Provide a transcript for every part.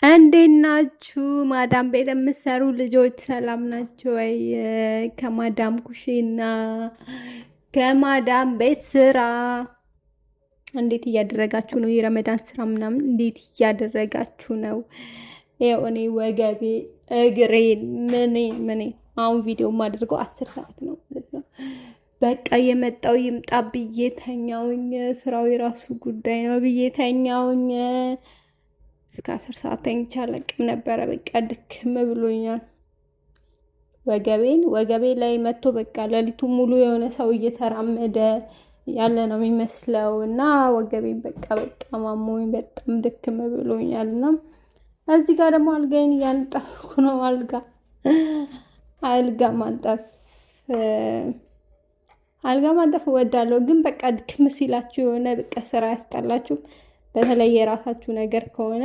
እንዴት ናችሁ? ማዳም ቤት የምትሰሩ ልጆች ሰላም ናችሁ ወይ? ከማዳም ኩሽና ከማዳም ቤት ስራ እንዴት እያደረጋችሁ ነው? የረመዳን ስራ ምናምን እንዴት እያደረጋችሁ ነው? ይኸው እኔ ወገቤ እግሬ ምን አሁን ቪዲዮ የማደርገው 10 ሰዓት ነው ማለት ነው። በቃ የመጣው ይምጣ ብዬ ተኛውኝ። ስራው የራሱ ጉዳይ ነው ብዬ ተኛውኝ። እስከ 10 ሰዓት ተኝቼ አለቅም ነበረ። በቃ ድክም ብሎኛል። ወገቤ ላይ መጥቶ በቃ ሌሊቱ ሙሉ የሆነ ሰው እየተራመደ ያለ ነው የሚመስለው እና ወገቤን በቃ ማሞኝ በጣም ድክም ብሎኛል። እና እዚህ ጋር ደግሞ አልጋዬን እያነጠፍኩ ነው። አልጋ ማንጠፍ እወዳለሁ፣ ግን በቃ ድክም ሲላችሁ የሆነ በቃ ስራ ያስጠላችሁ። በተለይ የራሳችሁ ነገር ከሆነ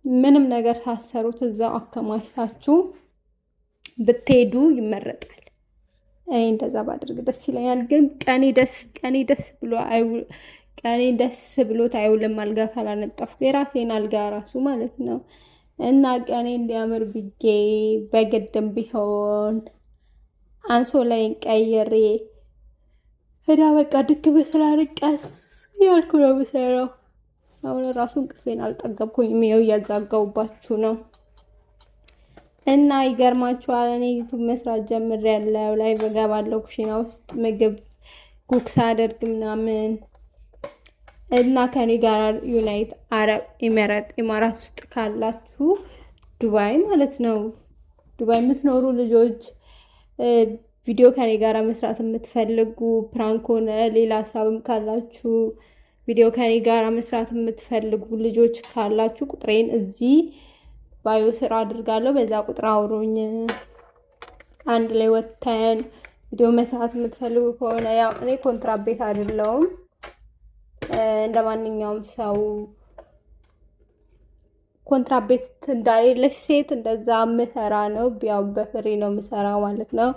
ምንም ነገር ሳሰሩት እዛው አከማችታችሁ ብትሄዱ ይመረጣል። እኔ እንደዛ ባደርግ ደስ ይለኛል። ግን ቀኔ ደስ ብሎት አይውልም አልጋ ካላነጠፍኩ፣ የራሴን አልጋ ራሱ ማለት ነው። እና ቀኔ እንዲያምር ብዬ በግድም ቢሆን አንሶላዬን ቀይሬ በቃ ድክም ስላለቀስ ያልኩ ነው የምሰራው። አሁን ራሱ እንቅልፌን አልጠገብኩኝም። ይኸው እያዛጋሁባችሁ ነው። እና ይገርማችኋል፣ እኔ ዩቱብ መስራት ጀምሬያለሁ። ላይ በገባለሁ ኩሽና ውስጥ ምግብ ኩክስ አደርግ ምናምን እና ከኔ ጋር ዩናይት አረብ ኢማራት ውስጥ ካላችሁ ዱባይ ማለት ነው፣ ዱባይ የምትኖሩ ልጆች ቪዲዮ ከኔ ጋር መስራት የምትፈልጉ ፕራንክ ሆነ ሌላ ሀሳብም ካላችሁ ቪዲዮ ከኔ ጋር መስራት የምትፈልጉ ልጆች ካላችሁ ቁጥሬን እዚህ ባዮ ስራ አድርጋለሁ። በዛ ቁጥር አውሩኝ። አንድ ላይ ወተን ቪዲዮ መስራት የምትፈልጉ ከሆነ ያው እኔ ኮንትራት ቤት አይደለሁም፣ እንደማንኛውም ሰው ኮንትራት ቤት እንዳሌለሽ ሴት እንደዛ ምሰራ ነው። ያው በፍሬ ነው ምሰራው ማለት ነው።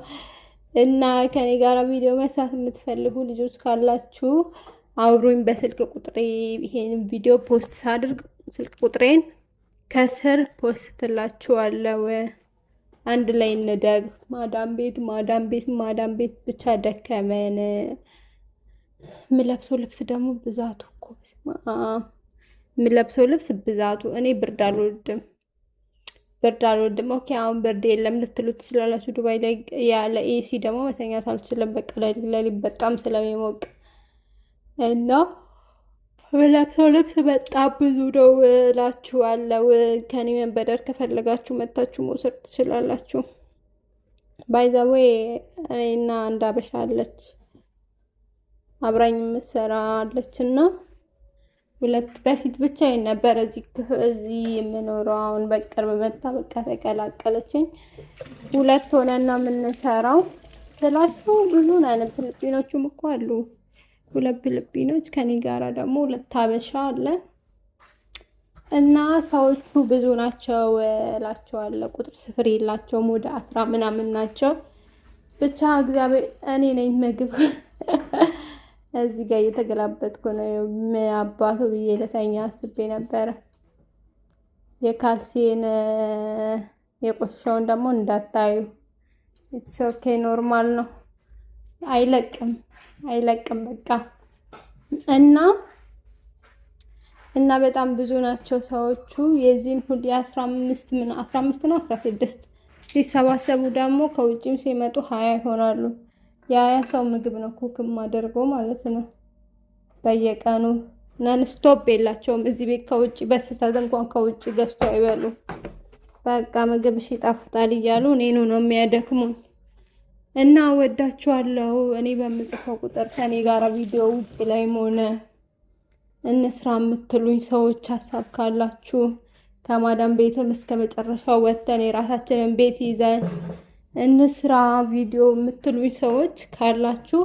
እና ከኔ ጋር ቪዲዮ መስራት የምትፈልጉ ልጆች ካላችሁ አውሩኝ በስልክ ቁጥሬ። ይሄን ቪዲዮ ፖስት ሳድርግ ስልክ ቁጥሬን ከስር ፖስትላችኋለሁ። አንድ ላይ እንደግ። ማዳም ቤት ብቻ ደከመን። የምለብሰው ልብስ ደግሞ ብዛቱ እኮ እኔ ብርድ አልወድም። ኦኬ አሁን ብርድ የለም ልትሉ ትችላላችሁ። ዱባይ ላይ ያለ ኤሲ ደግሞ መተኛት አልችልም። በቃ ለሊት በጣም ስለሚሞቅ እና የምለብሰው ልብስ በጣም ብዙ ነው እላችኋለሁ። ከኔ መንበደር ከፈለጋችሁ መታችሁ መውሰድ ትችላላችሁ። ባይ ዘ ዌይ እኔና አንድ አበሻ አለች አብራኝ የምትሰራ አለችና በፊት ብቻዬን ነበር እዚህ የምኖረው። አሁን በቅርብ መጣ በቃ ተቀላቀለችኝ። 2 ሆነና የምንሰራው ስላችሁ ብዙ ነን። ፊሊፒኖችም እኮ አሉ። 2 ፊሊፒኖች ከኔ ጋራ ደግሞ 2 አበሻ አለ እና ሰዎቹ ብዙ ናቸው እላቸዋለሁ። ቁጥር ስፍር የላቸውም። ወደ 10 ምናምን ናቸው። ብቻ እግዚአብሔር እኔ ነኝ ምግብ እዚህ ጋር እየተገላበጥኩ ነው። አባቱ ብዬ ለተኛ አስቤ ነበረ። የካልሲን የቆሸውን ደግሞ እንዳታዩ። ኢትስ ኦኬ ኖርማል ነው። አይለቅም በቃ እና በጣም ብዙ ናቸው ሰዎቹ። የዚህን ሁሉ 15 ነው 16 ሲሰባሰቡ ደግሞ ከውጭም ሲመጡ 20 ይሆናሉ። የ20 ሰው ምግብ ነው ኩክ ማደርገው ማለት ነው በየቀኑ። ነን ስቶፕ የላቸውም እዚህ ቤት። ከውጭ በስተት እንኳን ከውጭ ገዝቶ አይበሉ። በቃ ምግብሽ ይጣፍጣል እያሉ እኔኑ ነው የሚያደክሙኝ። እና ወዳችኋለሁ። እኔ በምጽፈው ቁጥር ከኔ ጋር ቪዲዮ ውጭ ላይም ሆነ እንስራ የምትሉኝ ሰዎች ሀሳብ ካላችሁ ከማዳም ቤትም እስከ መጨረሻው ወተን የራሳችንን ቤት ይዘን እንስራ ቪዲዮ የምትሉኝ ሰዎች ካላችሁ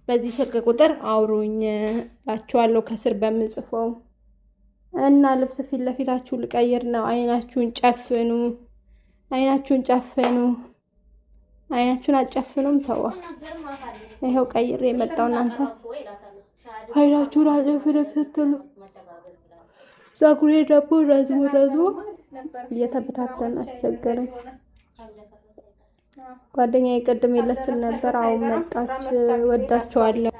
በዚህ ስልክ ቁጥር አውሩኝ እላችኋለሁ ከስር በምጽፈው። እና ልብስ ፊት ለፊታችሁ ልቀይር ነው። አይናችሁን አጨፍኑም። ተዋ ይሄው ቀይሬ የመጣው እናንተ አይናችሁን አጨፍኑም ስትሉ ፀጉሬ ደግሞ ረዝሞ እየተበታተነ አስቸገረኝ። ጓደኛዬ ቅድም የለችም ነበር፣ አሁን መጣች። ወዳቸዋለሁ።